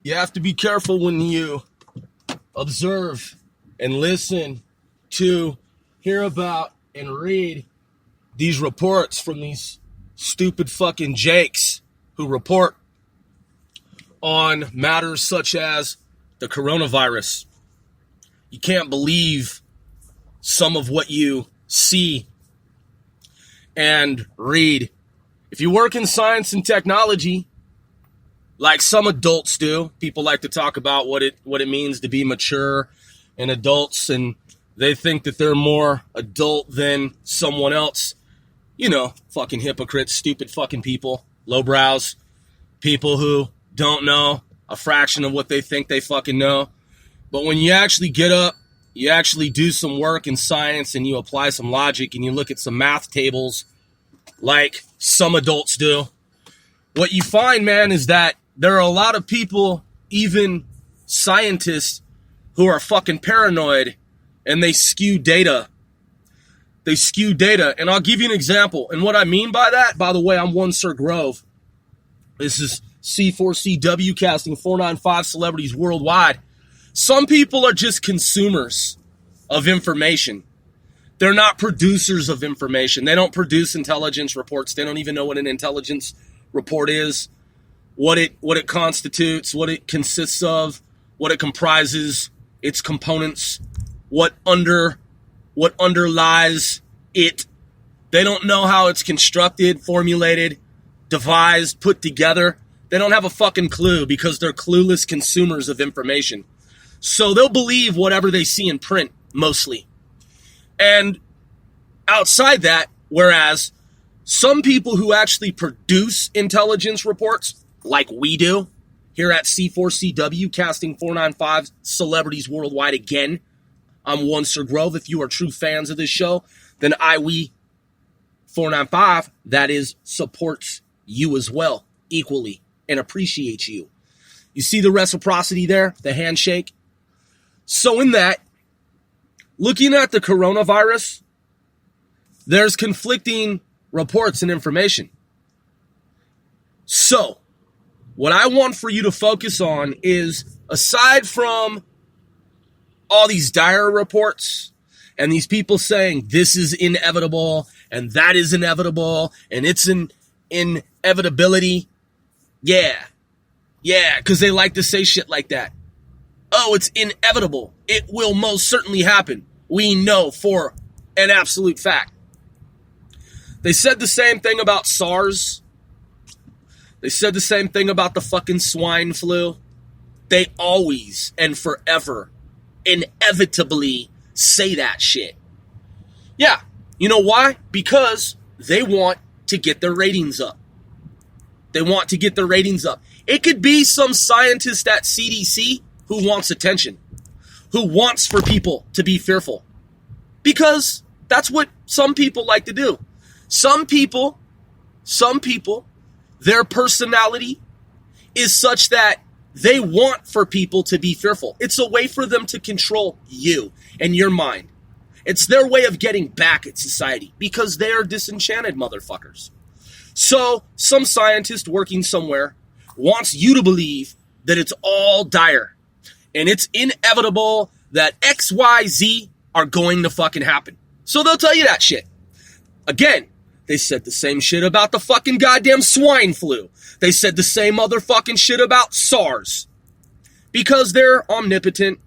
You have to be careful when you observe and listen to, hear about, and read these reports from these stupid fucking jakes who report on matters such as the coronavirus. You can't believe some of what you see and read. If you work in science and technology, like some adults do, people like to talk about what it means to be mature and adults, and they think that they're more adult than someone else. You know, fucking hypocrites, stupid fucking people, lowbrows, people who don't know a fraction of what they think they fucking know. But when you actually get up, you actually do some work in science and you apply some logic and you look at some math tables like some adults do, what you find, man, is that there are a lot of people, even scientists, who are fucking paranoid and they skew data. They skew data. And I'll give you an example. And what I mean by that, by the way, I'm one Sir Grove. This is C4CW casting 495 celebrities worldwide. Some people are just consumers of information. They're not producers of information. They don't produce intelligence reports. They don't even know what an intelligence report is, what it constitutes, what it consists of, what it comprises, its components, what underlies it. They don't know how it's constructed, formulated, devised, put together. They don't have a fucking clue because they're clueless consumers of information. So they'll believe whatever they see in print, mostly. And outside that, whereas some people who actually produce intelligence reports, like we do, here at C4CW, casting 495 celebrities worldwide again, I'm one Sir Grove. If you are true fans of this show, then we 495, that is, supports you as well, equally, and appreciates you. You see the reciprocity there, the handshake? So in that, looking at the coronavirus, there's conflicting reports and information. So, what I want for you to focus on is, aside from all these dire reports and these people saying this is inevitable and that is inevitable and it's an inevitability, yeah, because they like to say shit like that. Oh, it's inevitable. It will most certainly happen. We know for an absolute fact. They said the same thing about SARS. They said the same thing about the fucking swine flu. They always and forever inevitably say that shit. Yeah. You know why? Because they want to get their ratings up. They want to get their ratings up. It could be some scientist at CDC who wants attention, who wants for people to be fearful. Because that's what some people like to do. Some people, their personality is such that they want for people to be fearful. It's a way for them to control you and your mind. It's their way of getting back at society because they are disenchanted motherfuckers. So some scientist working somewhere wants you to believe that it's all dire and it's inevitable that X, Y, Z are going to fucking happen. So they'll tell you that shit. Again, they said the same shit about the fucking goddamn swine flu. They said the same motherfucking shit about SARS. Because they're omnipotent,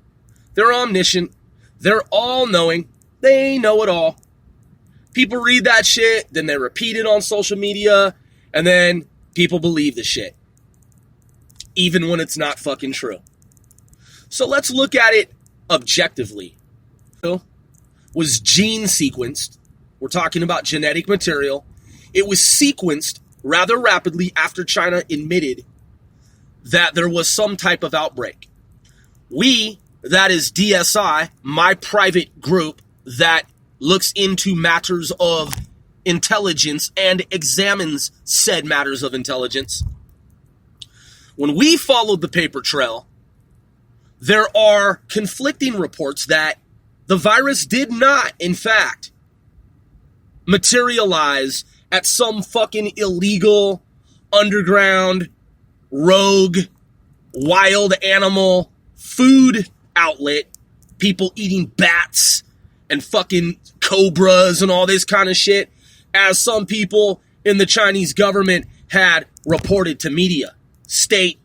they're omniscient, they're all-knowing, they know it all. People read that shit, then they repeat it on social media, and then people believe the shit. Even when it's not fucking true. So let's look at it objectively. Was gene sequenced. We're talking about genetic material. It was sequenced rather rapidly after China admitted that there was some type of outbreak. We, that is DSI, my private group that looks into matters of intelligence and examines said matters of intelligence. When we followed the paper trail, there are conflicting reports that the virus did not, in fact, materialize at some fucking illegal, underground, rogue wild animal food outlet, people eating bats and fucking cobras and all this kind of shit, as some people in the Chinese government had reported to media, state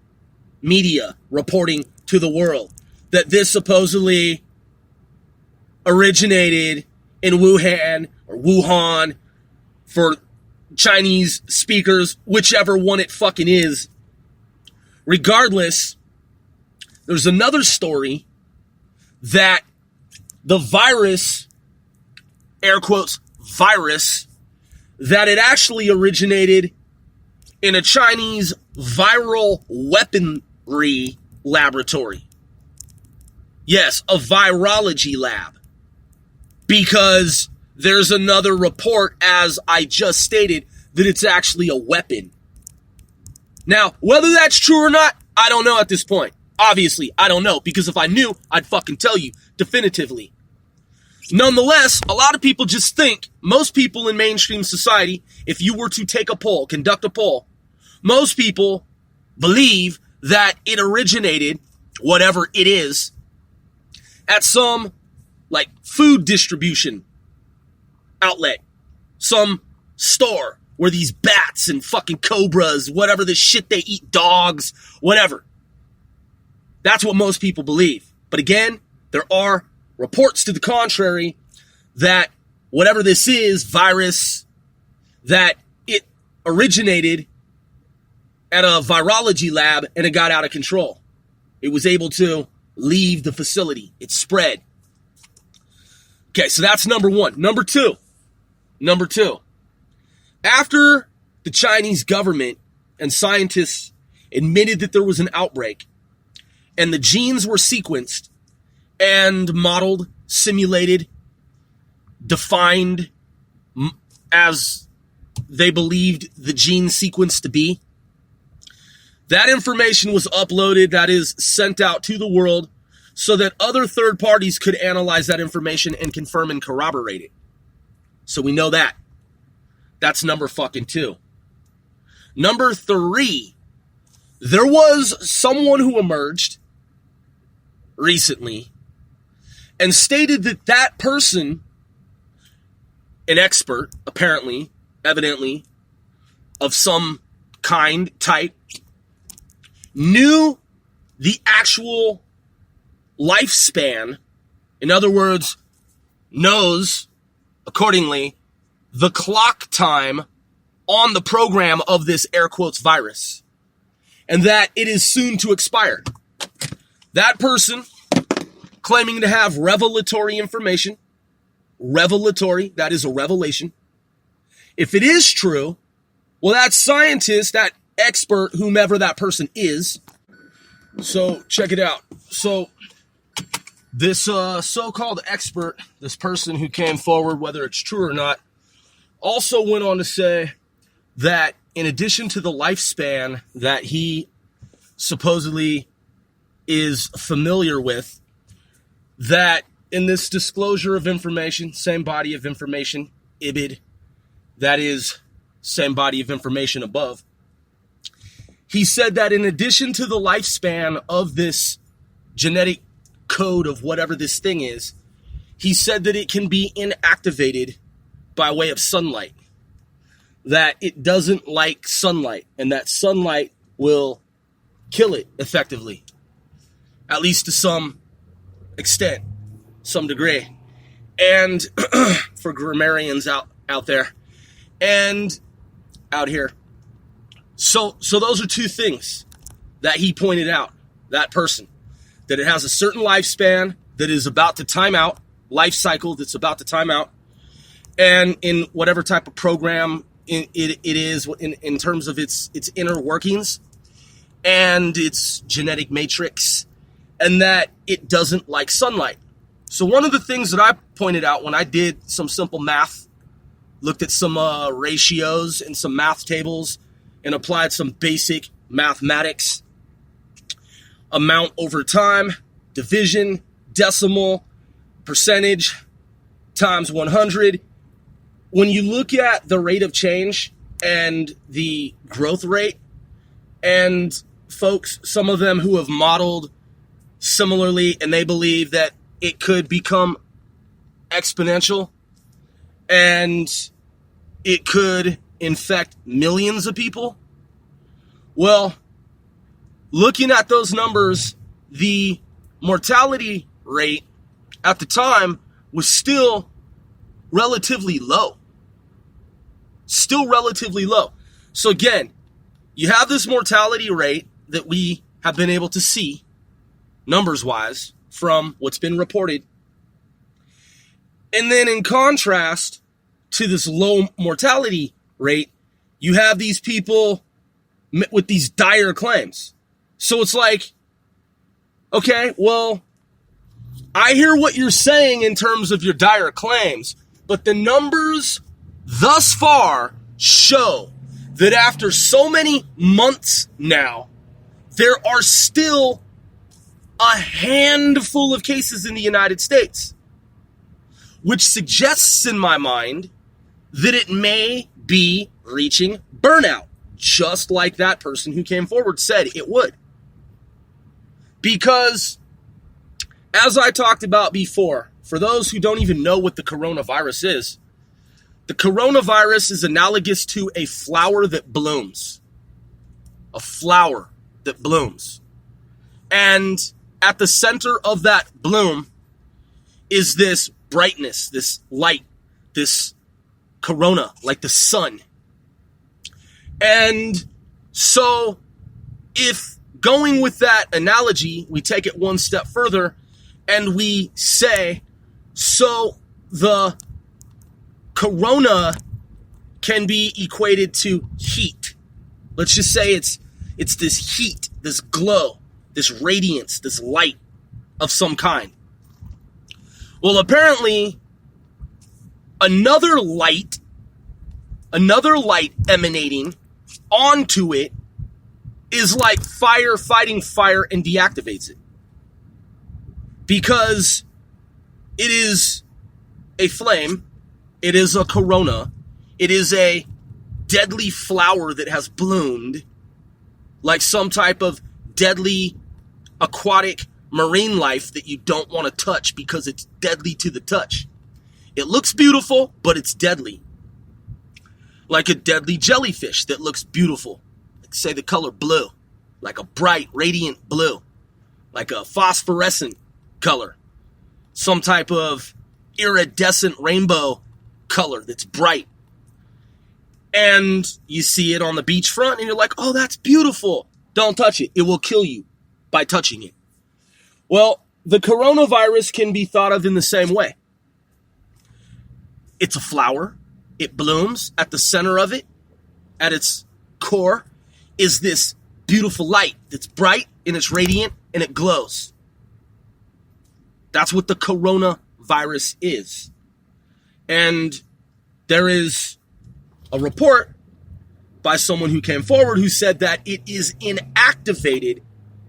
media reporting to the world, that this supposedly originated in Wuhan or Wuhan for Chinese speakers, whichever one it fucking is. Regardless, there's another story that the virus, air quotes, virus, that it actually originated in a Chinese viral weaponry laboratory. Yes, a virology lab. Because there's another report, as I just stated, that it's actually a weapon. Now, whether that's true or not, I don't know at this point. Obviously, I don't know, because if I knew, I'd fucking tell you definitively. Nonetheless, a lot of people just think, most people in mainstream society, if you were to take a poll, conduct a poll, most people believe that it originated, whatever it is, at some, like, food distribution outlet, some store where these bats and fucking cobras, whatever the shit they eat, dogs, whatever. That's what most people believe. But again, there are reports to the contrary that whatever this is, virus, that it originated at a virology lab and it got out of control. It was able to leave the facility. It spread. Okay, so that's number one. Number two. After the Chinese government and scientists admitted that there was an outbreak and the genes were sequenced and modeled, simulated, defined as they believed the gene sequence to be, that information was uploaded, that is sent out to the world so that other third parties could analyze that information and confirm and corroborate it. So we know that. That's number fucking two. Number three, there was someone who emerged recently and stated that that person, an expert, apparently, evidently, of some kind, type, knew the actual lifespan, in other words, knows, accordingly, the clock time on the program of this air quotes virus, and that it is soon to expire. That person claiming to have revelatory information, revelatory, that is a revelation. If it is true, well, that scientist, that expert, whomever that person is, so check it out. So this so-called expert, this person who came forward, whether it's true or not, also went on to say that in addition to the lifespan that he supposedly is familiar with, that in this disclosure of information, same body of information, IBID, that is, same body of information above, he said that in addition to the lifespan of this genetic code of whatever this thing is, he said that it can be inactivated by way of sunlight, that it doesn't like sunlight, and that sunlight will kill it effectively, at least to some extent, some degree. And for grammarians out there and out here. So those are two things that he pointed out, that person, that it has a certain lifespan that is about to time out, life cycle that's about to time out, and in whatever type of program it is in terms of its inner workings and its genetic matrix, and that it doesn't like sunlight. So one of the things that I pointed out when I did some simple math, looked at some ratios and some math tables and applied some basic mathematics, amount over time, division, decimal, percentage, times 100. When you look at the rate of change and the growth rate and folks, some of them who have modeled similarly, and they believe that it could become exponential and it could infect millions of people. Well, looking at those numbers, the mortality rate at the time was still relatively low. Still relatively low. So again, you have this mortality rate that we have been able to see, numbers-wise, from what's been reported. And then in contrast to this low mortality rate, you have these people with these dire claims. So it's like, okay, well, I hear what you're saying in terms of your dire claims, but the numbers thus far show that after so many months now, there are still a handful of cases in the United States, which suggests in my mind that it may be reaching burnout, just like that person who came forward said it would. Because, as I talked about before, for those who don't even know what the coronavirus is, the coronavirus is analogous to a flower that blooms. A flower that blooms. And at the center of that bloom is this brightness, this light, this corona, like the sun. And so if going with that analogy, we take it one step further and we say, so the corona can be equated to heat. Let's just say it's this heat, this glow, this radiance, this light of some kind. Well, apparently, another light emanating onto it is like fire fighting fire and deactivates it. Because it is a flame, it is a corona, it is a deadly flower that has bloomed, like some type of deadly aquatic marine life that you don't want to touch because it's deadly to the touch. It looks beautiful, but it's deadly. Like a deadly jellyfish that looks beautiful. Like, say the color blue. Like a bright, radiant blue. Like a phosphorescent color. Some type of iridescent rainbow color that's bright. And you see it on the beachfront and you're like, oh, that's beautiful. Don't touch it. It will kill you by touching it. Well, the coronavirus can be thought of in the same way. It's a flower. It blooms. At the center of it, at its core, is this beautiful light that's bright and it's radiant and it glows. That's what the coronavirus is. And there is a report by someone who came forward who said that it is inactivated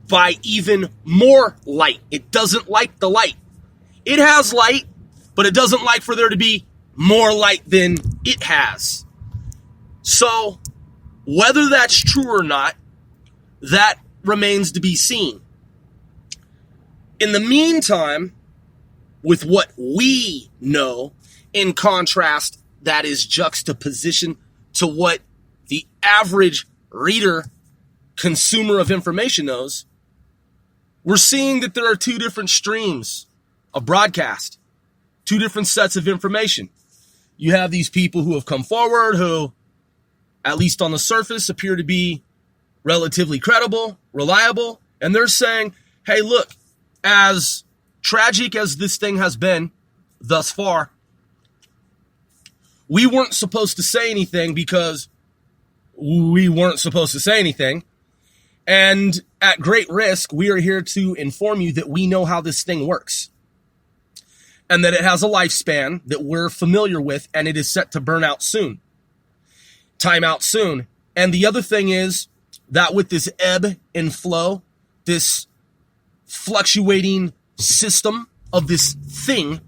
by even more light. It doesn't like the light. It has light, but it doesn't like for there to be more light than it has. So, whether that's true or not, that remains to be seen. In the meantime, with what we know, in contrast, that is juxtaposition to what the average reader, consumer of information knows, we're seeing that there are two different streams of broadcast, two different sets of information. You have these people who have come forward who, at least on the surface, appear to be relatively credible, reliable, and they're saying, hey, look, as tragic as this thing has been thus far, we weren't supposed to say anything because we weren't supposed to say anything. And at great risk, we are here to inform you that we know how this thing works. And that it has a lifespan that we're familiar with, and it is set to burn out soon. Time out soon. And the other thing is that with this ebb and flow, this fluctuating system of this thing,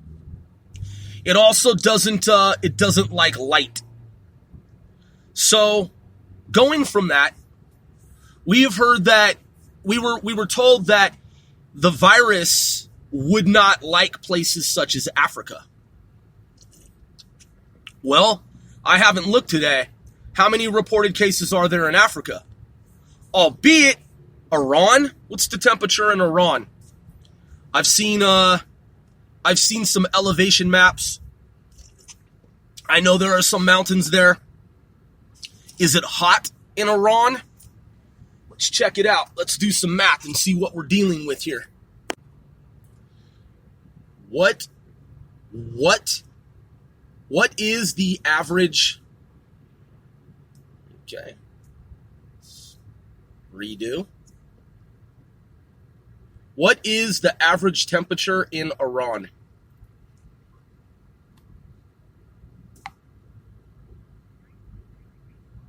it also doesn't like light. So, going from that, We have heard that we were told that the virus would not like places such as Africa. Well, I haven't looked today. How many reported cases are there in Africa? Albeit Iran. What's the temperature in Iran? I've seen some elevation maps. I know there are some mountains there. Is it hot in Iran? Let's check it out. Let's do some math and see what we're dealing with here. What is the average? Okay. Redo. What is the average temperature in Iran?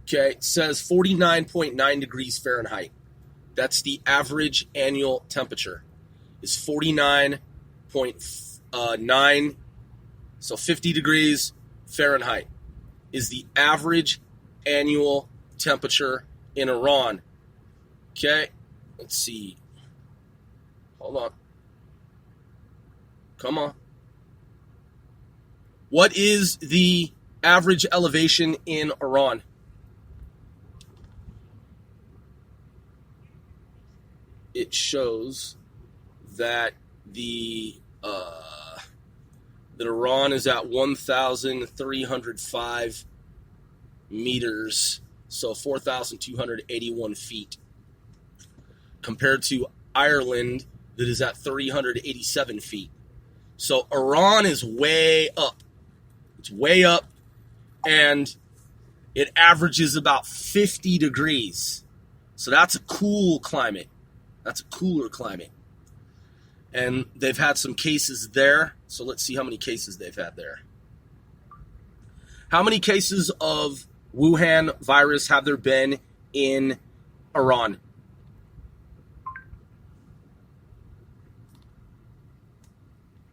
Okay, it says 49.9 degrees Fahrenheit. That's the average annual temperature. Is 49.9, so 50 degrees Fahrenheit is the average annual temperature in Iran. Okay, let's see. Hold on. Come on. What is the average elevation in Iran? It shows that that Iran is at 1,305 meters, so 4,281 feet, compared to Ireland that is at 387 feet. So Iran is way up. It's way up, and it averages about 50 degrees. So that's a cool climate. That's a cooler climate. And they've had some cases there. So let's see how many cases they've had there. How many cases of Wuhan virus have there been in Iran?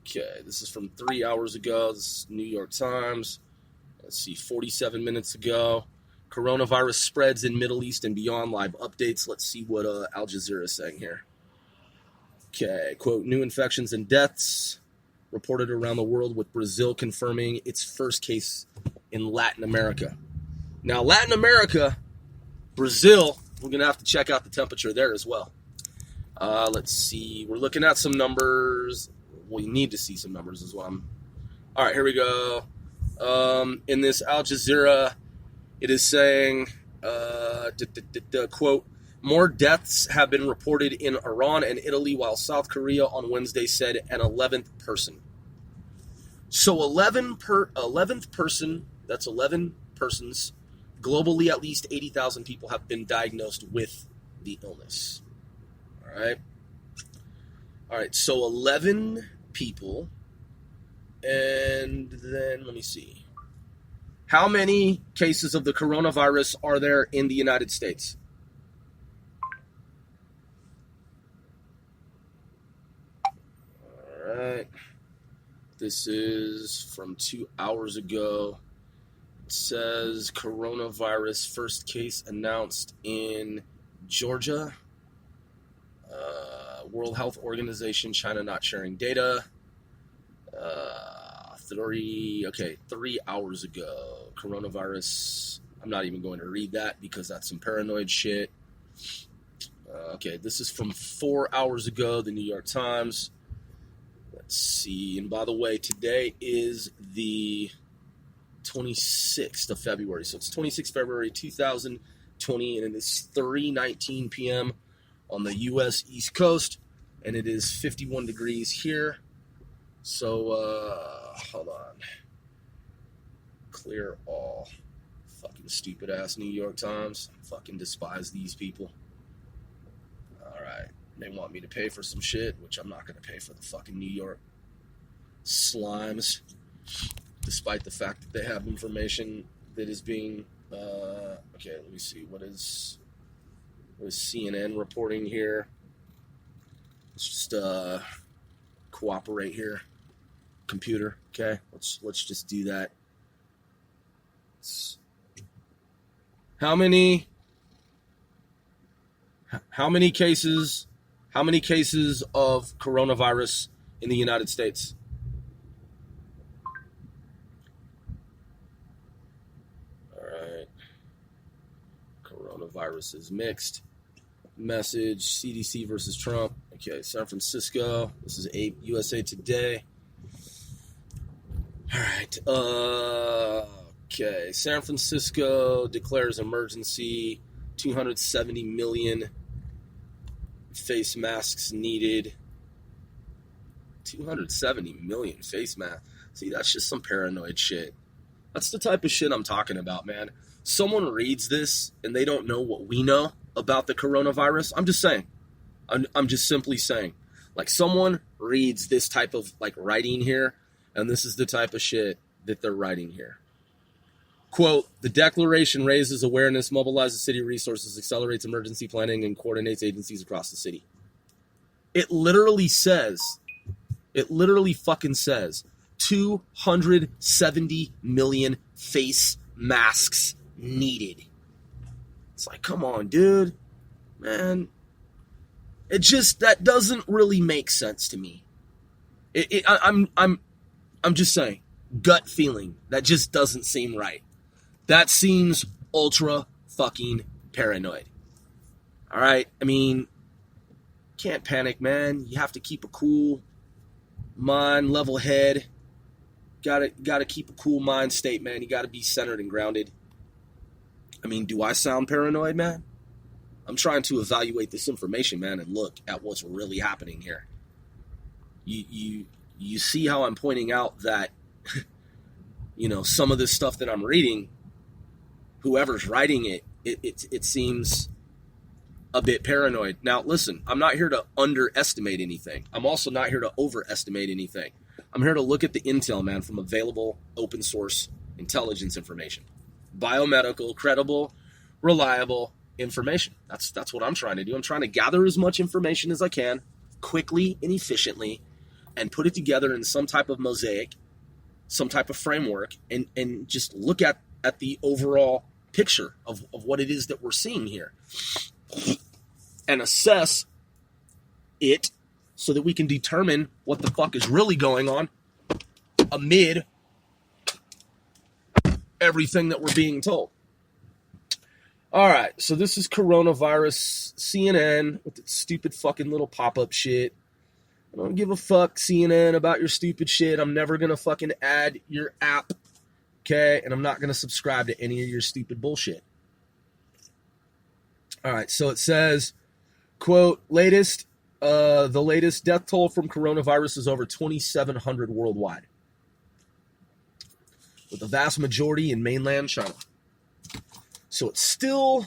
Okay, this is from 3 hours ago. This is New York Times. Let's see, 47 minutes ago. Coronavirus spreads in Middle East and beyond. Live updates. Let's see what Al Jazeera is saying here. Okay, quote, new infections and deaths reported around the world, with Brazil confirming its first case in Latin America. Now, Latin America, Brazil, we're going to have to check out the temperature there as well. Let's see. We're looking at some numbers. We need to see some numbers as well. All right, here we go. In this Al Jazeera, it is saying, quote, more deaths have been reported in Iran and Italy, while South Korea on Wednesday said an 11th person. So 11th person, that's 11 persons. Globally, at least 80,000 people have been diagnosed with the illness. All right, so 11 people. And then, let me see. How many cases of the coronavirus are there in the United States? All right. This is from 2 hours ago. It says coronavirus first case announced in Georgia. World Health Organization, China not sharing data. 3 hours ago. Coronavirus. I'm not even going to read that because that's some paranoid shit. Okay, this is from 4 hours ago, the New York Times. Let's see. And by the way, today is the 26th of February. So it's 26th February 2020, and it is 3:19 p.m. on the U.S. East Coast, and it is 51 degrees here. So, hold on. Clear all. Fucking stupid ass New York Times. Fucking despise these people. Alright. They want me to pay for some shit, which I'm not going to pay for the fucking New York slimes. Despite the fact that they have information that is being... okay, let me see. What is CNN reporting here? Let's just cooperate here. Computer, okay? Let's just do that. How many How many cases? How many cases of coronavirus in the United States? All right. Coronavirus is mixed. Message: CDC versus Trump. Okay, San Francisco. This is USA Today. All right. Okay, San Francisco declares emergency. 270 million face masks needed. 270 million face masks. See, that's just some paranoid shit. That's the type of shit I'm talking about, man. Someone reads this and they don't know what we know about the coronavirus. I'm just saying. I'm just simply saying. Like, someone reads this type of like writing here, and this is the type of shit that they're writing here. Quote, the declaration raises awareness, mobilizes city resources, accelerates emergency planning, and coordinates agencies across the city. It literally fucking says 270 million face masks needed. It's like, come on, dude. Man. That doesn't really make sense to me. I'm just saying, gut feeling, that just doesn't seem right. That seems ultra fucking paranoid. All right? I mean, can't panic, man. You have to keep a cool mind, level head. Gotta keep a cool mind state, man. You gotta be centered and grounded. I mean, do I sound paranoid, man? I'm trying to evaluate this information, man, and look at what's really happening here. You see how I'm pointing out that, some of this stuff that I'm reading, whoever's writing it seems a bit paranoid. Now, listen, I'm not here to underestimate anything. I'm also not here to overestimate anything. I'm here to look at the intel, man, from available open source intelligence information. Biomedical, credible, reliable information. That's what I'm trying to do. I'm trying to gather as much information as I can, quickly and efficiently, and put it together in some type of mosaic, some type of framework, and just look at the overall picture of what it is that we're seeing here, and assess it so that we can determine what the fuck is really going on amid everything that we're being told. All right, so this is coronavirus, CNN, with its stupid fucking little pop-up shit. I don't give a fuck, CNN, about your stupid shit. I'm never going to fucking add your app, okay? And I'm not going to subscribe to any of your stupid bullshit. All right, so it says, quote, the latest death toll from coronavirus is over 2,700 worldwide, with the vast majority in mainland China. So it's still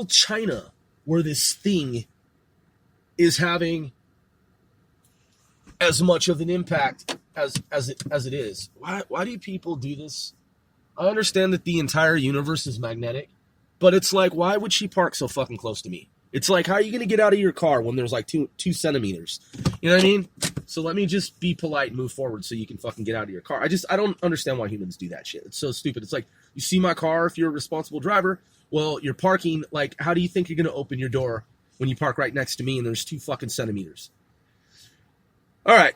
China where this thing is having as much of an impact as it is. Why do people do this? I understand that the entire universe is magnetic, but it's like, why would she park so fucking close to me? It's like, how are you going to get out of your car when there's like two centimeters? You know what I mean? So let me just be polite and move forward so you can fucking get out of your car. I don't understand why humans do that shit. It's so stupid. It's like, you see my car, if you're a responsible driver, well, you're parking, like, how do you think you're going to open your door when you park right next to me and there's 2 fucking centimeters? All right,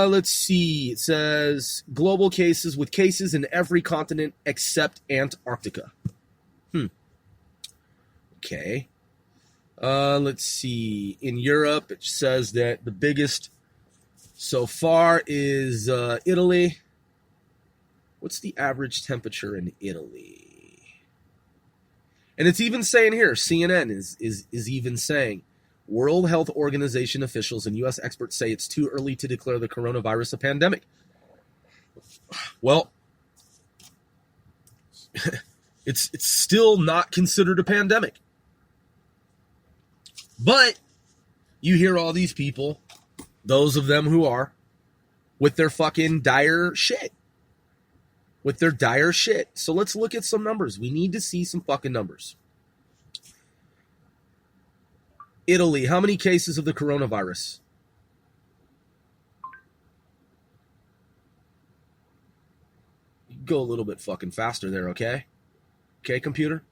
let's see. It says global cases with cases in every continent except Antarctica. Okay. Let's see. In Europe, it says that the biggest so far is Italy. What's the average temperature in Italy? And it's even saying here, CNN is even saying, World Health Organization officials and U.S. experts say it's too early to declare the coronavirus a pandemic. Well, it's still not considered a pandemic. But you hear all these people, those of them who are, with their fucking dire shit. With their dire shit. So let's look at some numbers. We need to see some fucking numbers. Italy, how many cases of the coronavirus? Go a little bit fucking faster there, okay? Okay, computer?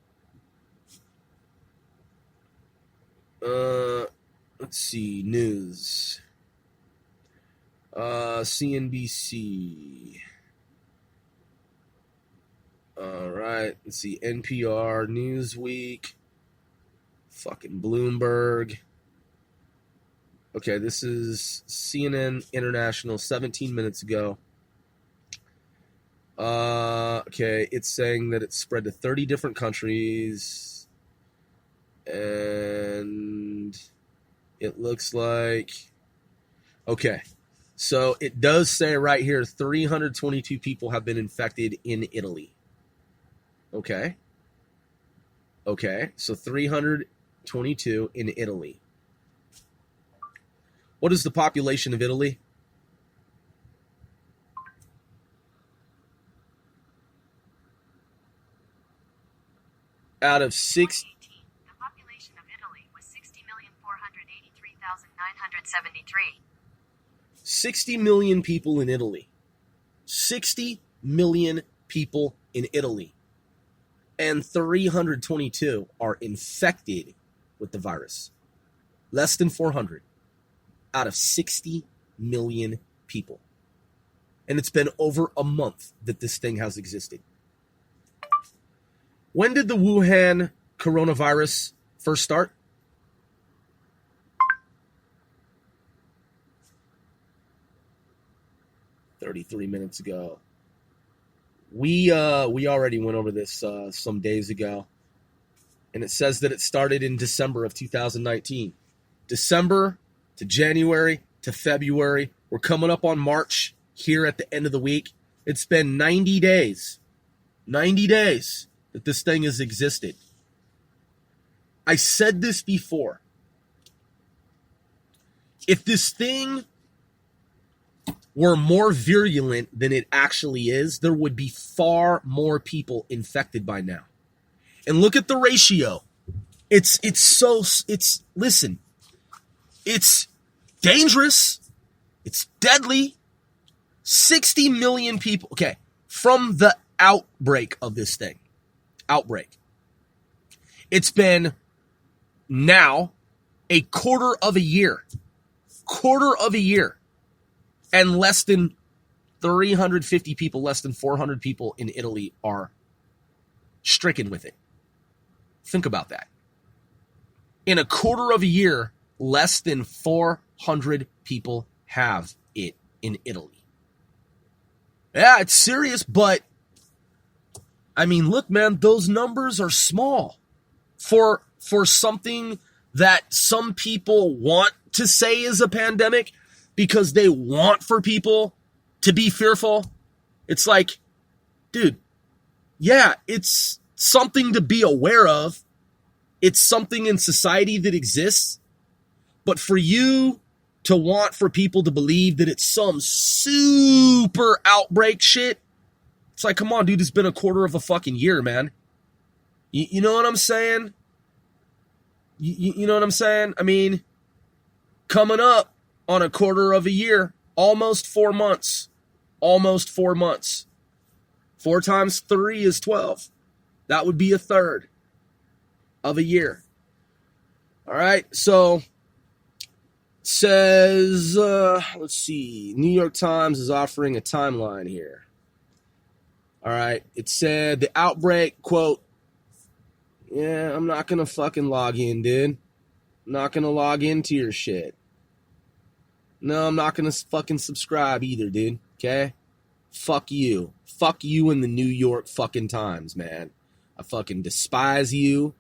Let's see, news. CNBC. All right, let's see, NPR, Newsweek, fucking Bloomberg. Okay, this is CNN International, 17 minutes ago. Okay, it's saying that it's spread to 30 different countries, and it looks like, okay, so it does say right here 322 people have been infected in Italy. Okay, so 322 in Italy. What is the population of Italy? Out of six, the population of Italy was 60,483,973. 60 million people in Italy. 60 million people in Italy. And 322 are infected with the virus. Less than 400 out of 60 million people. And it's been over a month that this thing has existed. When did the Wuhan coronavirus first start? "33 minutes ago." We already went over this some days ago. And it says that it started in December of 2019. December to January to February. We're coming up on March here at the end of the week. It's been 90 days. 90 days that this thing has existed. I said this before. If this thing were more virulent than it actually is, there would be far more people infected by now. And look at the ratio. It's dangerous. It's deadly. 60 million people. Okay, from the outbreak of this thing. It's been now a quarter of a year. And less than 350 people, less than 400 people in Italy are stricken with it. Think about that. In a quarter of a year, less than 400 people have it in Italy. Yeah, it's serious, but I mean, look, man, those numbers are small for something that some people want to say is a pandemic because they want for people to be fearful. It's like, dude, yeah, it's something to be aware of. It's something in society that exists. But for you to want for people to believe that it's some super outbreak shit, it's like, come on, dude, it's been a quarter of a fucking year, man. You know what I'm saying? You know what I'm saying? I mean, coming up on a quarter of a year, almost 4 months. 4 times 3 is 12. That would be a third of a year. All right, so says, let's see, New York Times is offering a timeline here. All right, it said the outbreak, quote, yeah, I'm not going to fucking log in, dude. I'm not going to log into your shit. No, I'm not going to fucking subscribe either, dude, okay? Fuck you. Fuck you in the New York fucking Times, man. I fucking despise you.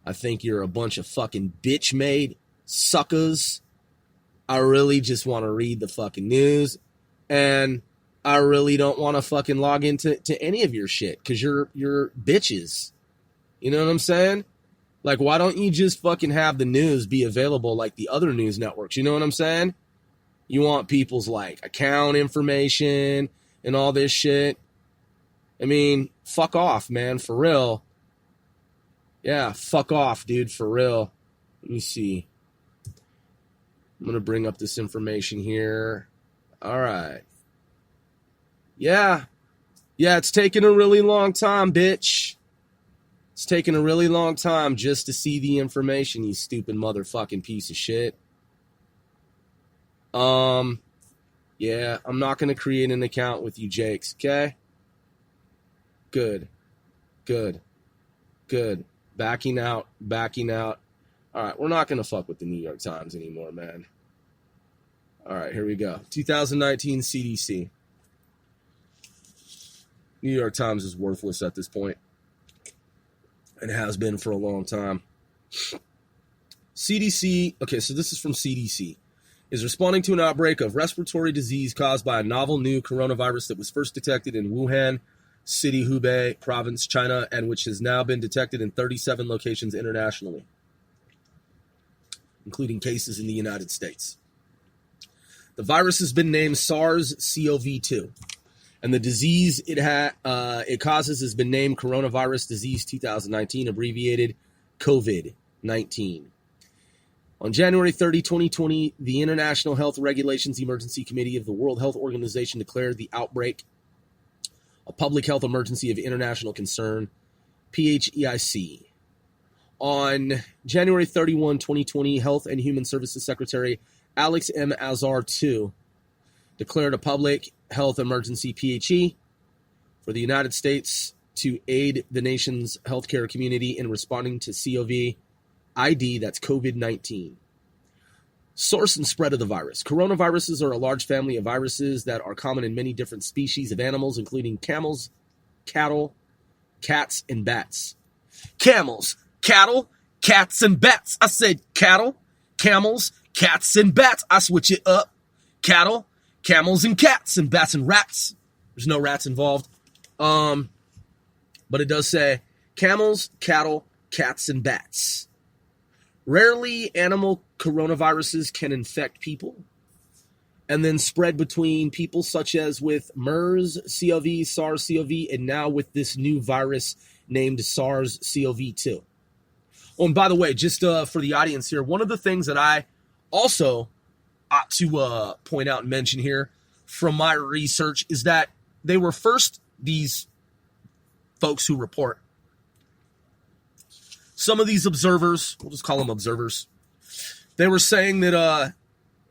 I think you're a bunch of fucking bitch-made suckers. I really just want to read the fucking news. And I really don't want to fucking log into any of your shit because you're bitches. You know what I'm saying? Like, why don't you just fucking have the news be available like the other news networks? You know what I'm saying? You want people's, like, account information and all this shit. I mean, fuck off, man, for real. Yeah, fuck off, dude, for real. Let me see. I'm going to bring up this information here. All right. Yeah, it's taking a really long time, bitch. It's taken a really long time just to see the information, you stupid motherfucking piece of shit. Yeah, I'm not going to create an account with you, Jakes, okay? Good. Backing out. All right, we're not going to fuck with the New York Times anymore, man. All right, here we go. 2019 CDC. New York Times is worthless at this point. And has been for a long time. CDC, okay, so this is from CDC, is responding to an outbreak of respiratory disease caused by a novel new coronavirus that was first detected in Wuhan City, Hubei province, China, and which has now been detected in 37 locations internationally, including cases in the United States. The virus has been named SARS-CoV-2, and the disease it causes has been named Coronavirus Disease 2019, abbreviated COVID-19. On January 30, 2020, the International Health Regulations Emergency Committee of the World Health Organization declared the outbreak a public health emergency of international concern, PHEIC. On January 31, 2020, Health and Human Services Secretary Alex M. Azar II declared a public health emergency, PHE, for the United States to aid the nation's healthcare community in responding to COVID-ID, that's COVID-19. Source and spread of the virus. Coronaviruses are a large family of viruses that are common in many different species of animals, including camels, cattle, cats, and bats. Camels, cattle, cats, and bats. I said cattle, camels, cats, and bats. I switch it up. Cattle, camels, and cats, and bats and rats. There's no rats involved. But it does say camels, cattle, cats, and bats. Rarely, animal coronaviruses can infect people and then spread between people, such as with MERS-CoV, SARS-CoV, and now with this new virus named SARS-CoV-2. Oh, and by the way, just for the audience here, one of the things that I also ought to point out and mention here from my research is that they were first, these folks who report, some of these observers, we'll just call them observers, they were saying that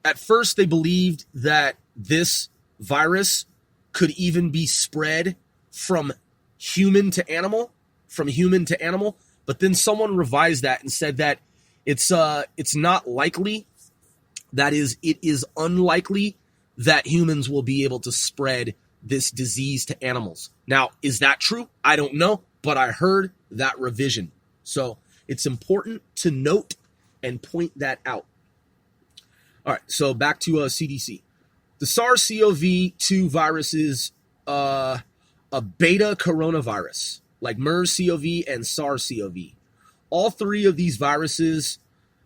at first they believed that this virus could even be spread from human to animal, but then someone revised that and said that it's not likely, that is, it is unlikely that humans will be able to spread this disease to animals. Now, is that true? I don't know, but I heard that revision. So it's important to note and point that out. All right, so back to CDC. The SARS-CoV-2 virus is a beta coronavirus, like MERS-CoV and SARS-CoV. All three of these viruses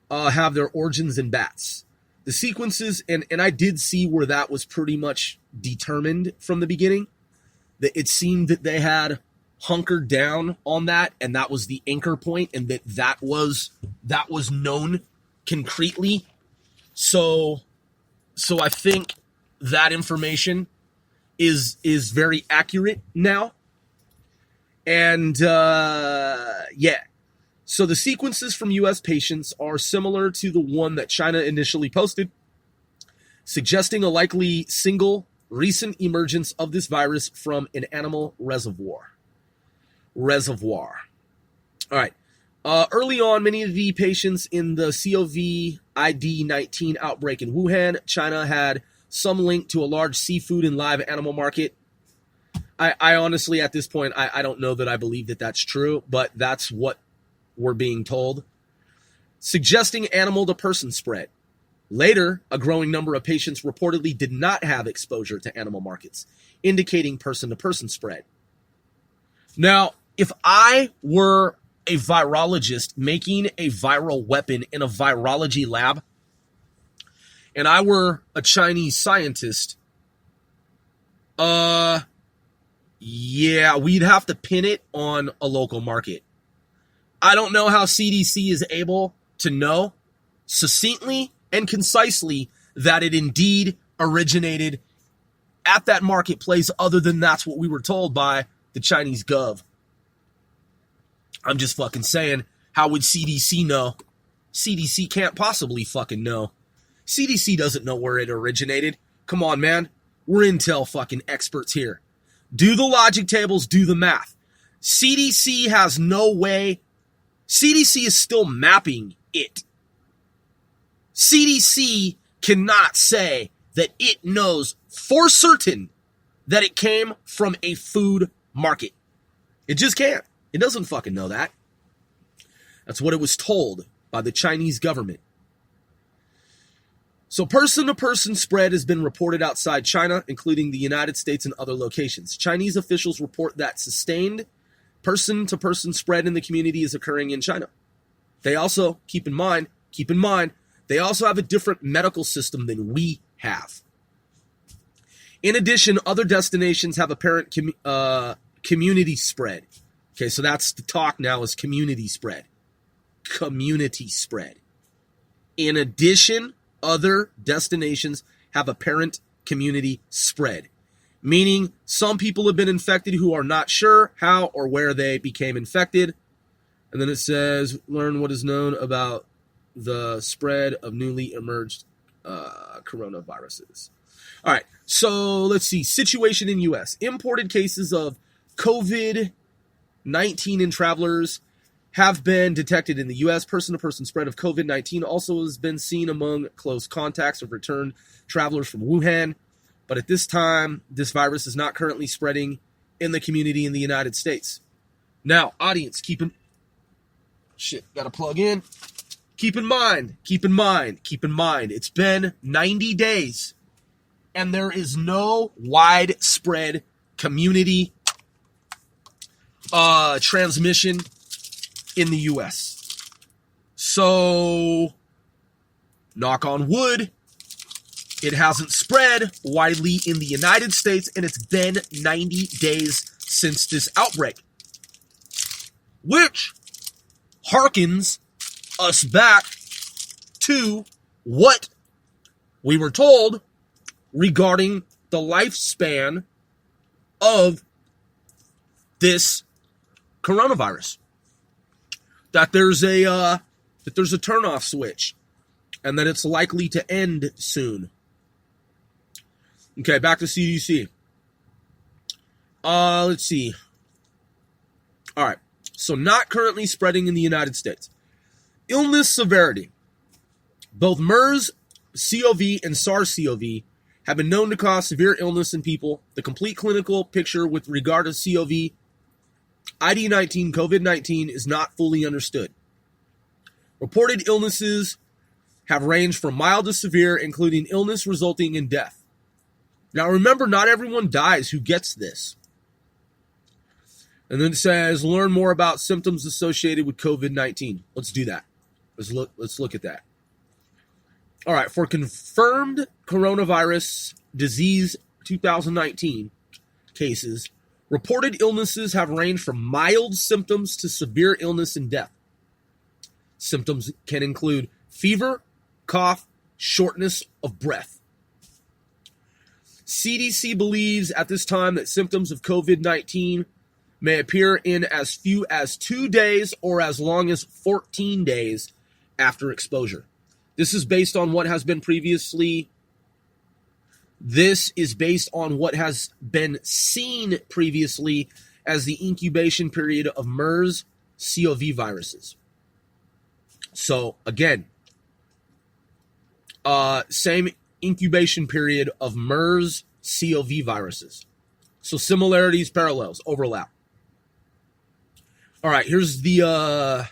have their origins in bats. The sequences, and I did see where that was pretty much determined from the beginning, that it seemed that they had hunkered down on that, and that was the anchor point, and that was known concretely. So I think that information is very accurate now. And yeah. So the sequences from U.S. patients are similar to the one that China initially posted, suggesting a likely single recent emergence of this virus from an animal reservoir. All right. Early on, many of the patients in the COVID-19 outbreak in Wuhan, China, had some link to a large seafood and live animal market. I honestly, at this point, I don't know that I believe that that's true, but that's what we're being told. Suggesting animal-to-person spread. Later, a growing number of patients reportedly did not have exposure to animal markets, indicating person-to-person spread. Now, if I were a virologist making a viral weapon in a virology lab, and I were a Chinese scientist, yeah, we'd have to pin it on a local market. I don't know how CDC is able to know succinctly and concisely that it indeed originated at that marketplace, other than that's what we were told by the Chinese gov. I'm just fucking saying, how would CDC know? CDC can't possibly fucking know. CDC doesn't know where it originated. Come on, man. We're intel fucking experts here. Do the logic tables, do the math. CDC has no way. CDC is still mapping it. CDC cannot say that it knows for certain that it came from a food market. It just can't. It doesn't fucking know that. That's what it was told by the Chinese government. So person-to-person spread has been reported outside China, including the United States and other locations. Chinese officials report that sustained person-to-person spread in the community is occurring in China. They also, keep in mind, they also have a different medical system than we have. In addition, other destinations have apparent community spread. Okay, so that's the talk now, is community spread. Community spread. In addition, other destinations have apparent community spread, meaning some people have been infected who are not sure how or where they became infected. And then it says, learn what is known about the spread of newly emerged coronaviruses. All right, so let's see. Situation in U.S. Imported cases of COVID-19 in travelers have been detected in the U.S. Person-to-person spread of COVID-19 also has been seen among close contacts of returned travelers from Wuhan. But at this time, this virus is not currently spreading in the community in the United States. Now, audience, gotta plug in. Keep in mind, it's been 90 days and there is no widespread community transmission in the U.S. So, knock on wood, it hasn't spread widely in the United States, and it's been 90 days since this outbreak, which harkens us back to what we were told regarding the lifespan of this coronavirus. That there's a turn-off switch, and that it's likely to end soon. Okay, back to CDC. Let's see. All right, so not currently spreading in the United States. Illness severity. Both MERS-CoV and SARS-CoV have been known to cause severe illness in people. The complete clinical picture with regard to CoV ID-19, COVID-19 is not fully understood. Reported illnesses have ranged from mild to severe, including illness resulting in death. Now remember, not everyone dies who gets this. And then it says, learn more about symptoms associated with COVID-19. Let's do that. Let's look at that. All right, for confirmed coronavirus disease 2019 cases, reported illnesses have ranged from mild symptoms to severe illness and death. Symptoms can include fever, cough, shortness of breath. CDC believes at this time that symptoms of COVID-19 may appear in as few as 2 days or as long as 14 days after exposure. This is based on what has been seen previously as the incubation period of MERS-CoV viruses. So again, same incubation period of MERS-CoV viruses. So similarities, parallels, overlap. All right, here's the...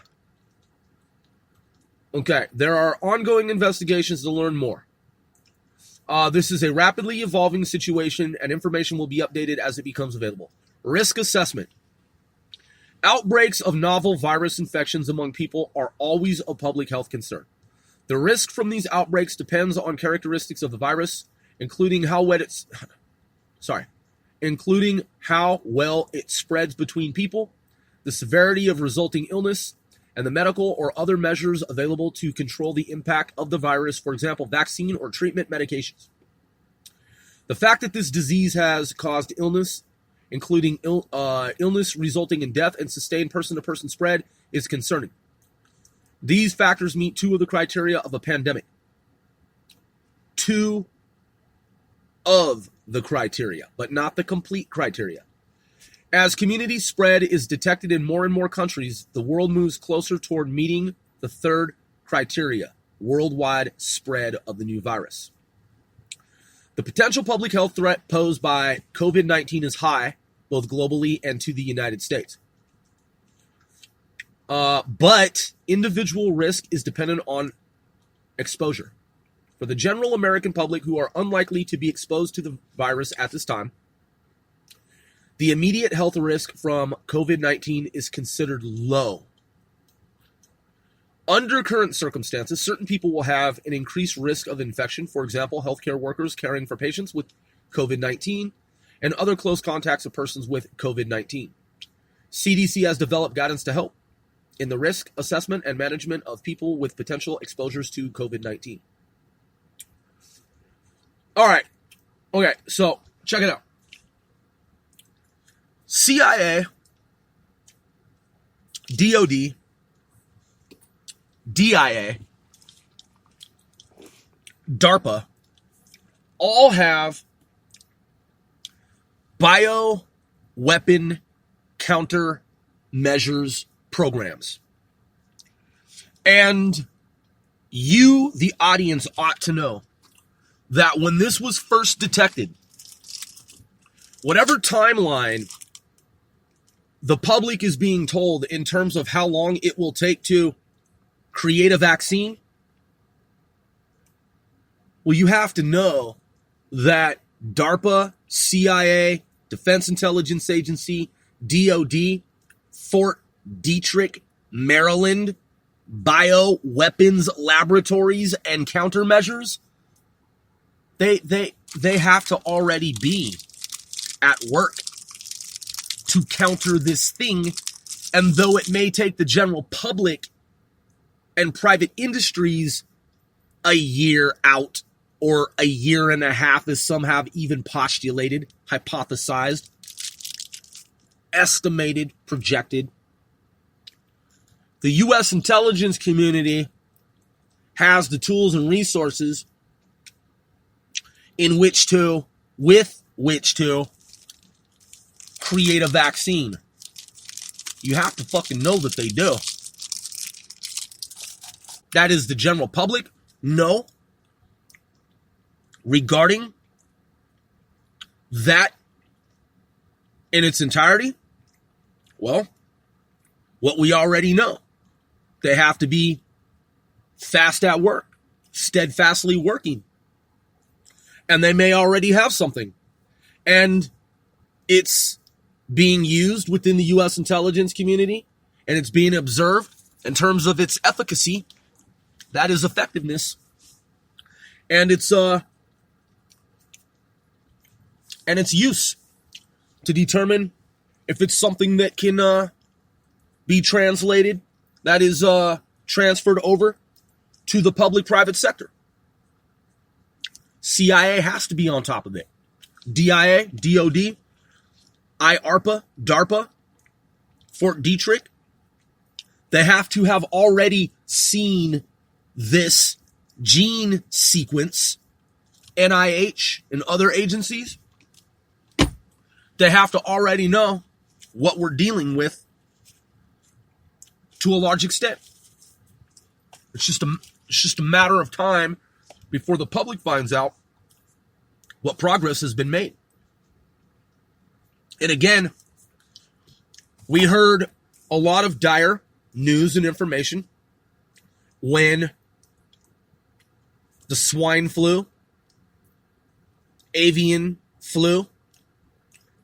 Okay, there are ongoing investigations to learn more. This is a rapidly evolving situation, and information will be updated as it becomes available. Risk assessment. Outbreaks of novel virus infections among people are always a public health concern. The risk from these outbreaks depends on characteristics of the virus, including how well it spreads between people, the severity of resulting illness, and the medical or other measures available to control the impact of the virus, for example, vaccine or treatment medications. The fact that this disease has caused illness including illness resulting in death and sustained person-to-person spread, is concerning. These factors meet two of the criteria of a pandemic. Two of the criteria, but not the complete criteria. As community spread is detected in more and more countries, the world moves closer toward meeting the third criteria, worldwide spread of the new virus. The potential public health threat posed by COVID-19 is high, both globally and to the United States. But individual risk is dependent on exposure. For the general American public who are unlikely to be exposed to the virus at this time, the immediate health risk from COVID-19 is considered low. Under current circumstances, certain people will have an increased risk of infection. For example, healthcare workers caring for patients with COVID-19 and other close contacts of persons with COVID-19. CDC has developed guidance to help in the risk assessment and management of people with potential exposures to COVID-19. All right. Okay, so check it out. CIA, DOD, DIA, DARPA all have bioweapon countermeasures programs. And you, the audience, ought to know that when this was first detected, whatever timeline the public is being told in terms of how long it will take to create a vaccine, well, you have to know that DARPA, CIA, Defense Intelligence Agency, DOD, Fort Detrick, Maryland, bioweapons laboratories and countermeasures, they have to already be at work to counter this thing. And though it may take the general public and private industries a year out or a year and a half, as some have even postulated, hypothesized, estimated, projected, the U.S. intelligence community has the tools and resources with which to create a vaccine. You have to fucking know that they do. That is the general public. No. Regarding that in its entirety, well, what we already know. They have to be fast at work, steadfastly working. And they may already have something. And it's being used within the U.S. intelligence community, and it's being observed in terms of its efficacy, that is effectiveness, and its use to determine if it's something that can be translated, that is transferred over to the public-private sector. CIA has to be on top of it. DIA, DOD, IARPA, DARPA, Fort Detrick, they have to have already seen this gene sequence. NIH and other agencies, they have to already know what we're dealing with to a large extent. It's just a matter of time before the public finds out what progress has been made. And again, we heard a lot of dire news and information when the swine flu, avian flu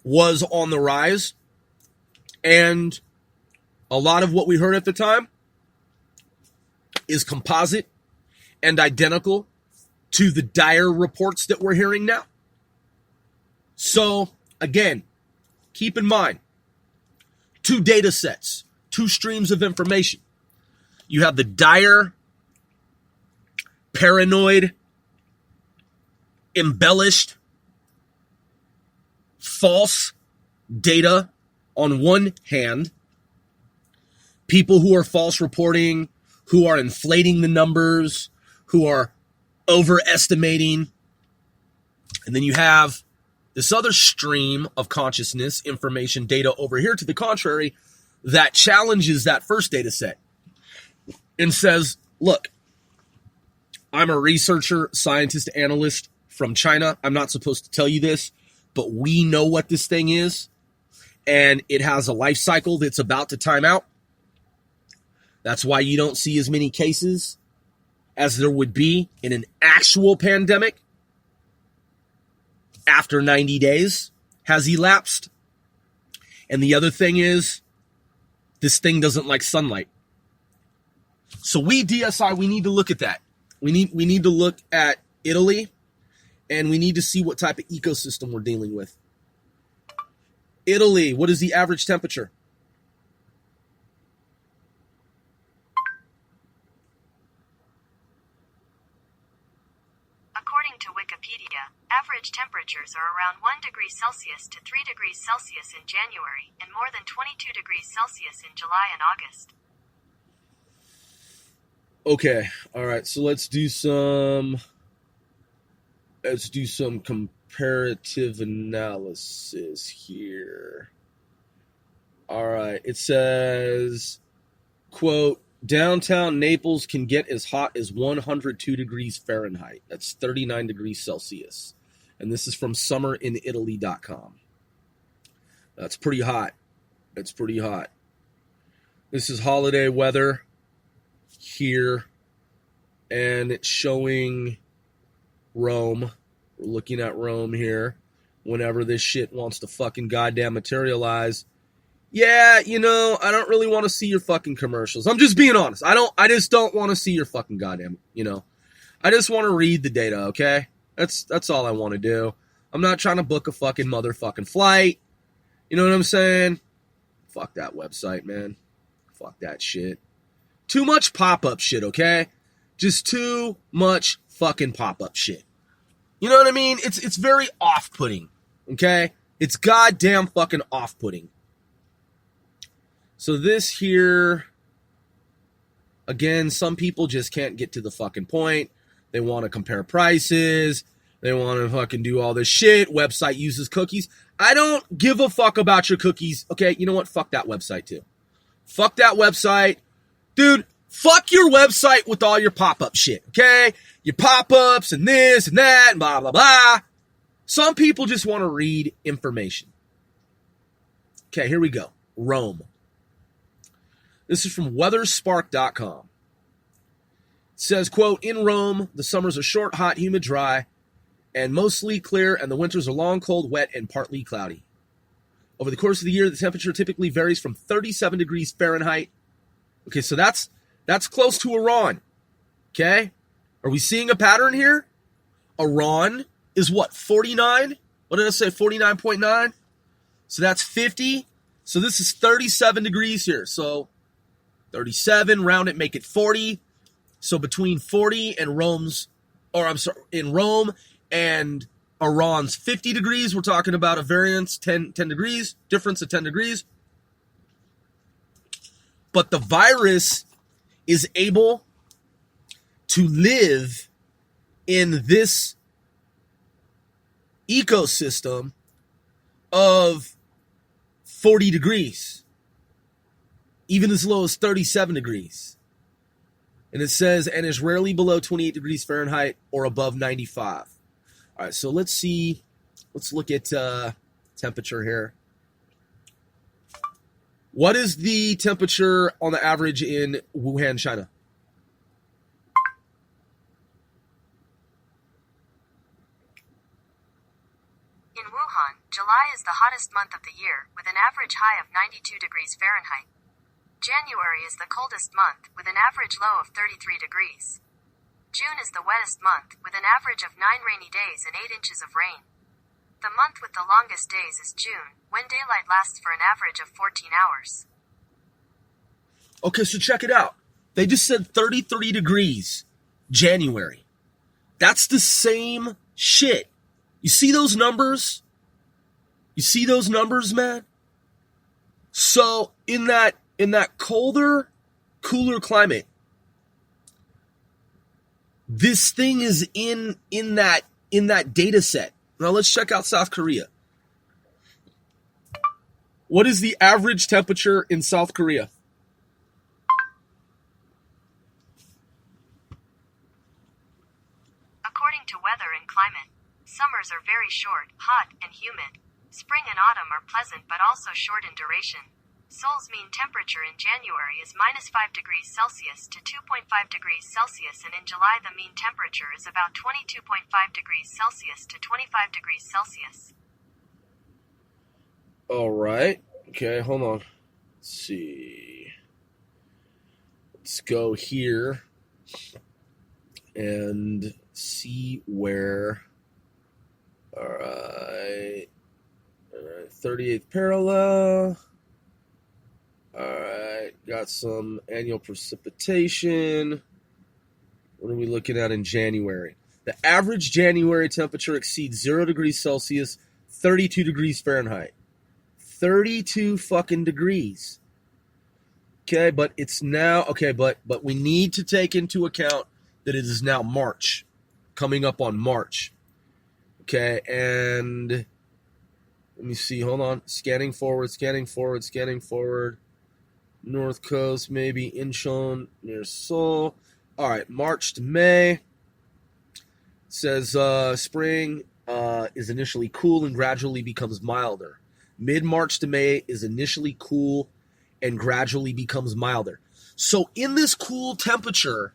was on the rise. And a lot of what we heard at the time is composite and identical to the dire reports that we're hearing now. So, again, keep in mind, two data sets, two streams of information. You have the dire, paranoid, embellished, false data on one hand, people who are false reporting, who are inflating the numbers, who are overestimating. And then you have this other stream of consciousness, information, data over here to the contrary that challenges that first data set and says, look, I'm a researcher, scientist, analyst from China. I'm not supposed to tell you this, but we know what this thing is. And it has a life cycle that's about to time out. That's why you don't see as many cases as there would be in an actual pandemic after 90 days has elapsed. And the other thing is, this thing doesn't like sunlight. So we, DSI, we need to look at that. We need to look at Italy, and we need to see what type of ecosystem we're dealing with. Italy, what is the average temperature? According to Wikipedia, average temperatures are around 1 degree Celsius to 3 degrees Celsius in January and more than 22 degrees Celsius in July and August. Okay, all right, so let's do some comparative analysis here. All right, it says, quote, downtown Naples can get as hot as 102 degrees Fahrenheit. That's 39 degrees Celsius. And this is from summerinitaly.com. That's pretty hot. That's pretty hot. This is holiday weather here, and it's showing Rome. We're looking at Rome here. Whenever this shit wants to fucking goddamn materialize. Yeah, I don't really want to see your fucking commercials. I'm just being honest. I just don't want to see your fucking goddamn, I just want to read the data, okay? That's all I want to do. I'm not trying to book a fucking motherfucking flight. You know what I'm saying? Fuck that website, man. Fuck that shit. Too much pop-up shit, okay? Just too much fucking pop-up shit. You know what I mean? It's very off-putting, okay? It's goddamn fucking off-putting. So this here, again, some people just can't get to the fucking point. They want to compare prices. They want to fucking do all this shit. Website uses cookies. I don't give a fuck about your cookies. Okay, you know what? Fuck that website too. Fuck that website. Dude, fuck your website with all your pop-up shit, okay? Your pop-ups and this and that and blah, blah, blah. Some people just want to read information. Okay, here we go. Rome. This is from weatherspark.com. It says, quote, in Rome, the summers are short, hot, humid, dry, and mostly clear, and the winters are long, cold, wet, and partly cloudy. Over the course of the year, the temperature typically varies from 37 degrees Fahrenheit. Okay, so that's close to Iran. Okay? Are we seeing a pattern here? Iran is what, 49? What did I say, 49.9? So that's 50. So this is 37 degrees here. So 37, round it, make it 40. So between 40 and in Rome and Iran's 50 degrees, we're talking about a variance, 10 degrees, difference of 10 degrees. But the virus is able to live in this ecosystem of 40 degrees, even as low as 37 degrees. And it says, and is rarely below 28 degrees Fahrenheit or above 95. All right, so let's look at temperature here. What is the temperature on the average in Wuhan, China? In Wuhan, July is the hottest month of the year, with an average high of 92 degrees Fahrenheit. January is the coldest month, with an average low of 33 degrees. June is the wettest month, with an average of 9 rainy days and 8 inches of rain. The month with the longest days is June, when daylight lasts for an average of 14 hours. Okay, so check it out. They just said 33 degrees, January. That's the same shit. You see those numbers? You see those numbers, man? So in that colder, cooler climate, this thing is in that data set. Now let's check out South Korea. What is the average temperature in South Korea? According to weather and climate, summers are very short, hot, and humid. Spring and autumn are pleasant but also short in duration. Seoul's mean temperature in January is -5 degrees Celsius to 2.5 degrees Celsius, and in July the mean temperature is about 22.5 degrees Celsius to 25 degrees Celsius. All right. Okay, hold on. Let's see. Let's go here and see where. All right. 38th parallel. All right. Got some annual precipitation. What are we looking at in January? The average January temperature exceeds 0 degrees Celsius, 32 degrees Fahrenheit. 32 fucking degrees. Okay, but it's now, but we need to take into account that it is now March, coming up on March. Okay, and let me see, hold on, scanning forward. North Coast, maybe Incheon, near Seoul. All right, March to May. It says spring is initially cool and gradually becomes milder. Mid-March to May is initially cool and gradually becomes milder. So in this cool temperature,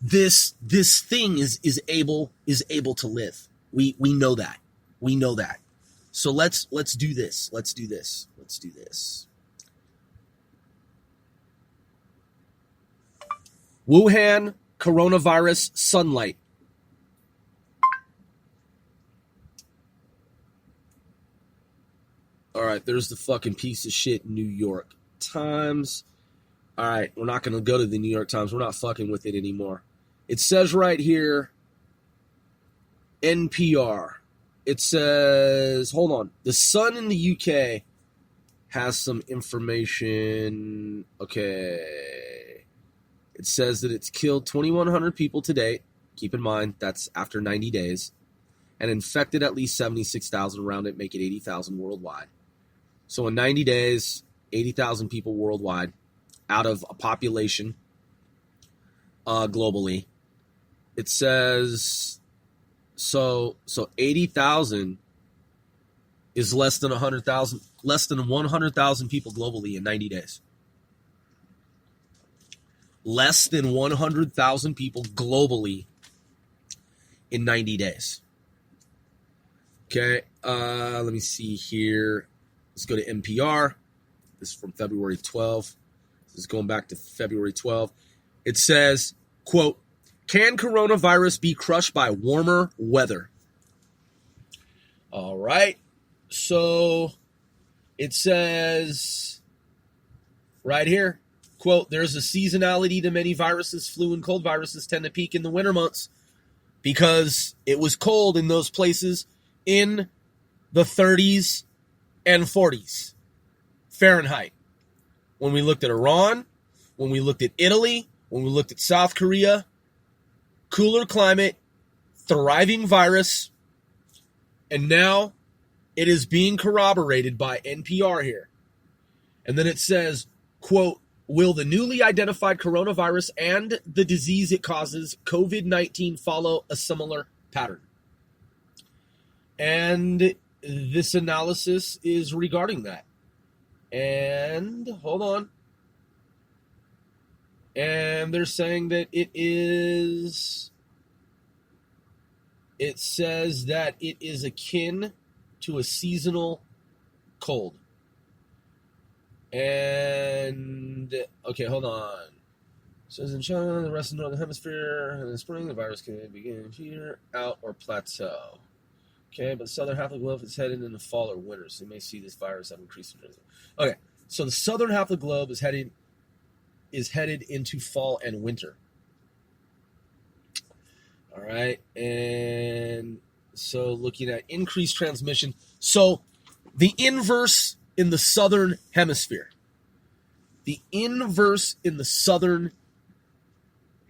this thing is able to live. We know that. We know that. So let's do this. Let's do this. Wuhan coronavirus sunlight. All right, there's the fucking piece of shit New York Times. All right, we're not going to go to the New York Times. We're not fucking with it anymore. It says right here, NPR. It says, hold on, The Sun in the UK has some information. Okay. It says that it's killed 2,100 people to date. Keep in mind, that's after 90 days. And infected at least 76,000 around it, make it 80,000 worldwide. So in 90 days, 80,000 people worldwide out of a population globally. It says, so 80,000 is less than 100,000 people globally in 90 days. Less than 100,000 people globally in 90 days. Okay, let me see here. Let's go to NPR. This is from February 12th. This is going back to February 12th. It says, quote, can coronavirus be crushed by warmer weather? All right. So it says right here, quote, there's a seasonality to many viruses. Flu and cold viruses tend to peak in the winter months because it was cold in those places in the 30s and 40s Fahrenheit. When we looked at Iran, when we looked at Italy, when we looked at South Korea, cooler climate, thriving virus, and now it is being corroborated by NPR here. And then it says, quote, will the newly identified coronavirus and the disease it causes, COVID-19, follow a similar pattern? And this analysis is regarding that. And hold on. And they're saying that it says that it is akin to a seasonal cold. And, okay, hold on. It says in China, the rest of the Northern Hemisphere, in the spring, the virus can begin to peter out or plateau. Okay, but the southern half of the globe is headed into fall or winter, so you may see this virus have increased. Okay, so the southern half of the globe is headed into fall and winter. All right, and so looking at increased transmission. So The inverse in the southern hemisphere. The inverse in the southern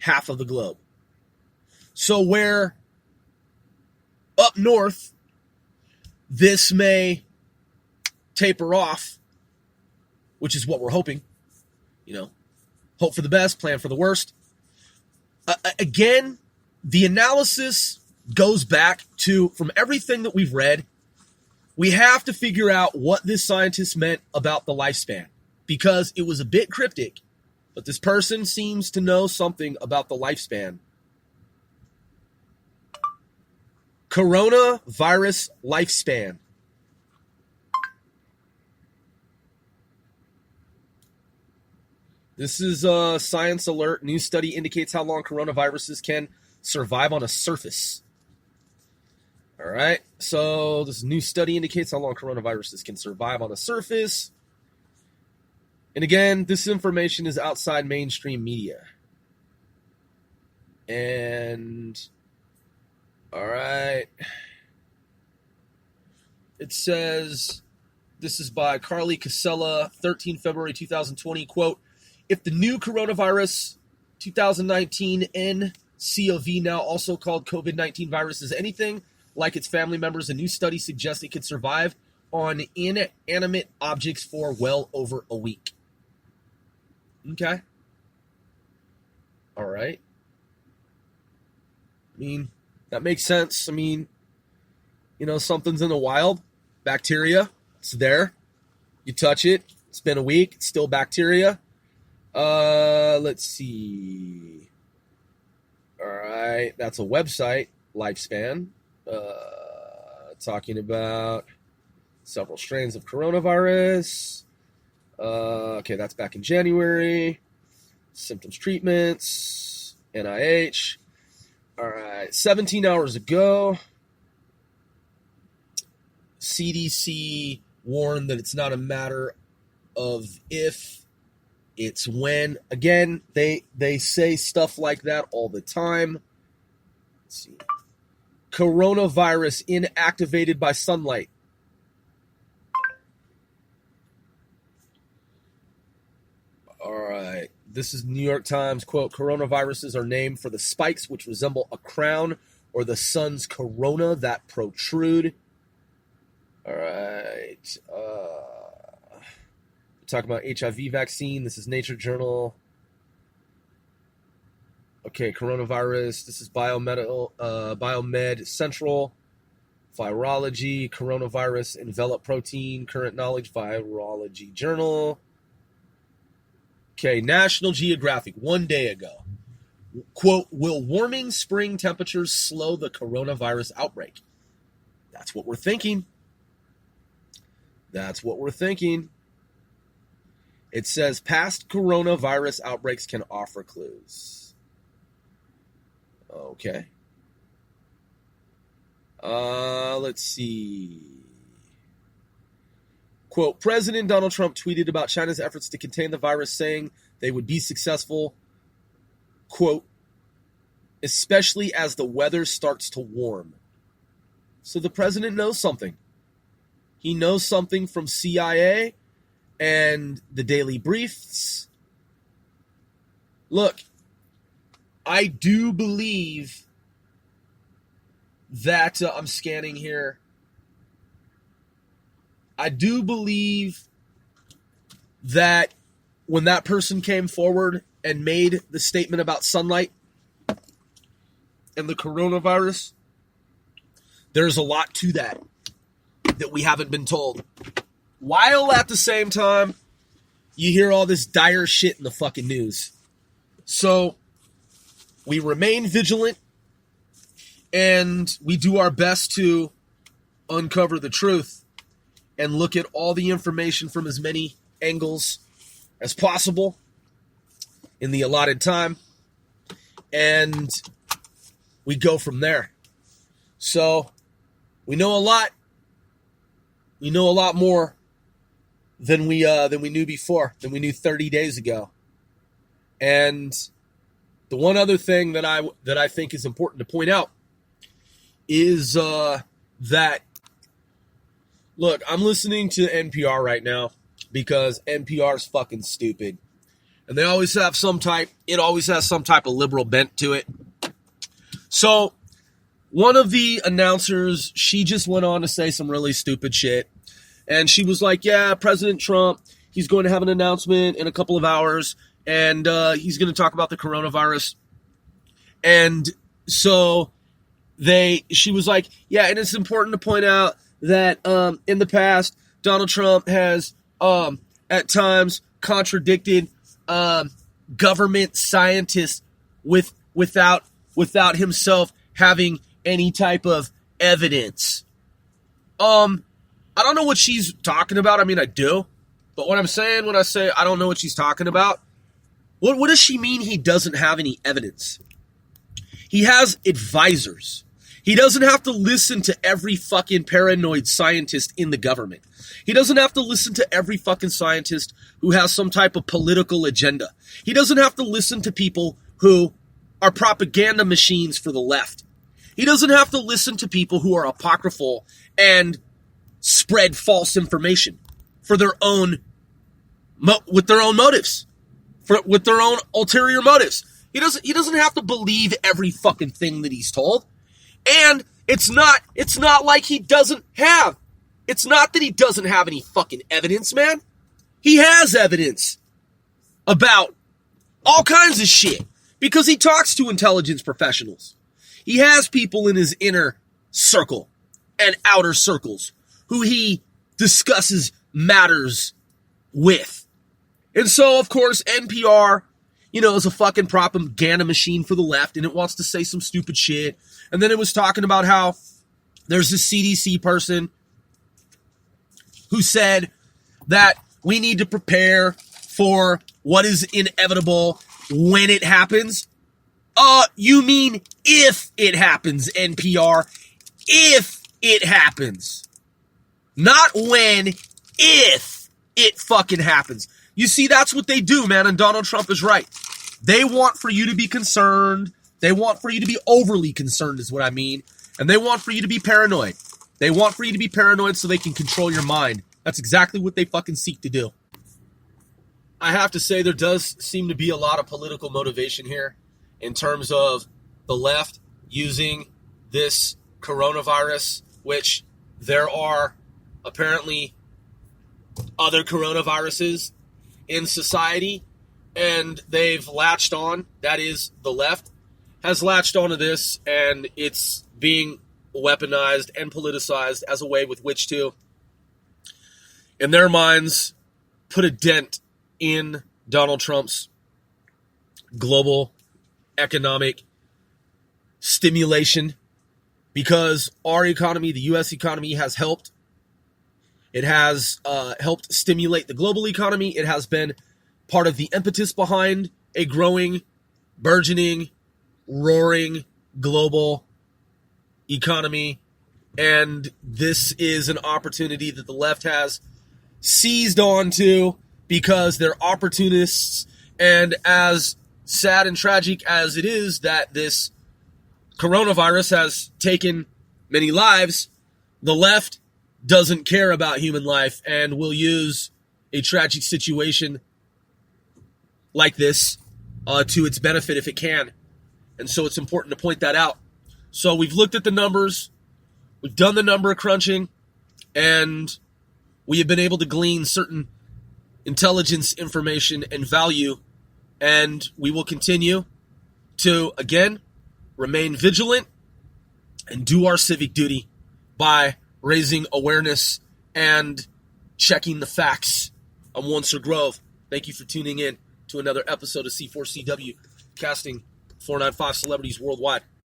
half of the globe. So where up north, this may taper off, which is what we're hoping. Hope for the best, plan for the worst. Again, the analysis goes back to, from everything that we've read, we have to figure out what this scientist meant about the lifespan, because it was a bit cryptic, but this person seems to know something about the lifespan. Coronavirus lifespan. This is a science alert. New study indicates how long coronaviruses can survive on a surface. All right. So this new study indicates how long coronaviruses can survive on a surface. And again, this information is outside mainstream media. And all right. It says, this is by Carly Casella, 13 February 2020, quote, if the new coronavirus 2019 nCoV, now also called COVID-19 virus, is anything like its family members, a new study suggests it could survive on inanimate objects for well over a week. Okay. All right. I mean, that makes sense. I mean, something's in the wild. Bacteria, it's there. You touch it, it's been a week, it's still bacteria. Let's see. All right, that's a website, lifespan, talking about several strains of coronavirus. Okay, that's back in January. Symptoms, treatments, NIH. All right, 17 hours ago, CDC warned that it's not a matter of if, it's when. Again, they say stuff like that all the time. Let's see. Coronavirus inactivated by sunlight. All right. This is New York Times, quote, coronaviruses are named for the spikes which resemble a crown or the sun's corona that protrude. All right. Talking about HIV vaccine. This is Nature Journal. Okay, coronavirus. This is Biomed Central. Virology. Coronavirus enveloped protein. Current knowledge. Virology Journal. Okay, National Geographic. 1 day ago. Quote, will warming spring temperatures slow the coronavirus outbreak? That's what we're thinking. That's what we're thinking. It says past coronavirus outbreaks can offer clues. Okay. Let's see. Quote, President Donald Trump tweeted about China's efforts to contain the virus, saying they would be successful, quote, especially as the weather starts to warm. So the president knows something. He knows something from CIA and the daily briefs. Look, I do believe that, I'm scanning here. I do believe that when that person came forward and made the statement about sunlight and the coronavirus, there's a lot to that we haven't been told. While at the same time, you hear all this dire shit in the fucking news. So we remain vigilant and we do our best to uncover the truth and look at all the information from as many angles as possible in the allotted time. And we go from there. So we know a lot. We know a lot more than we knew before, than we knew 30 days ago. And the one other thing that I think is important to point out is that, Look, I'm listening to NPR right now because NPR is fucking stupid. And they always have it always has some type of liberal bent to it. So, one of the announcers, she just went on to say some really stupid shit. And she was like, yeah, President Trump, he's going to have an announcement in a couple of hours. And he's going to talk about the coronavirus. And so she was like, yeah, and it's important to point out that in the past, Donald Trump has at times contradicted government scientists without himself having any type of evidence. I don't know what she's talking about. I mean, I do. But what I'm saying when I say I don't know what she's talking about, what does she mean he doesn't have any evidence? He has advisors. He doesn't have to listen to every fucking paranoid scientist in the government. He doesn't have to listen to every fucking scientist who has some type of political agenda. He doesn't have to listen to people who are propaganda machines for the left. He doesn't have to listen to people who are apocryphal and spread false information for their own with their own motives, with their own ulterior motives. He doesn't have to believe every fucking thing that he's told. And it's not like he doesn't have. It's not that he doesn't have any fucking evidence, man. He has evidence about all kinds of shit because he talks to intelligence professionals. He has people in his inner circle and outer circles who he discusses matters with. And so, of course, NPR, is a fucking propaganda machine for the left, and it wants to say some stupid shit. And then it was talking about how there's this CDC person who said that we need to prepare for what is inevitable when it happens. You mean if it happens, NPR. If it happens. Not when, if it fucking happens. You see, that's what they do, man, and Donald Trump is right. They want for you to be concerned. They want for you to be overly concerned is what I mean. And they want for you to be paranoid. They want for you to be paranoid so they can control your mind. That's exactly what they fucking seek to do. I have to say there does seem to be a lot of political motivation here in terms of the left using this coronavirus, which there are apparently other coronaviruses in society, and they've latched on, that is, the left has latched onto this, and it's being weaponized and politicized as a way with which to, in their minds, put a dent in Donald Trump's global economic stimulation, because our economy, the U.S. economy, has helped. It has helped stimulate the global economy. It has been part of the impetus behind a growing, burgeoning, roaring global economy. And this is an opportunity that the left has seized onto because they're opportunists. And as sad and tragic as it is that this coronavirus has taken many lives, the left doesn't care about human life and will use a tragic situation like this to its benefit if it can. And so it's important to point that out. So we've looked at the numbers, we've done the number crunching, and we have been able to glean certain intelligence information and value, and we will continue to, again, remain vigilant and do our civic duty by raising awareness and checking the facts. I'm Oncer Grove. Thank you for tuning in to another episode of C4CW, casting 495 celebrities worldwide.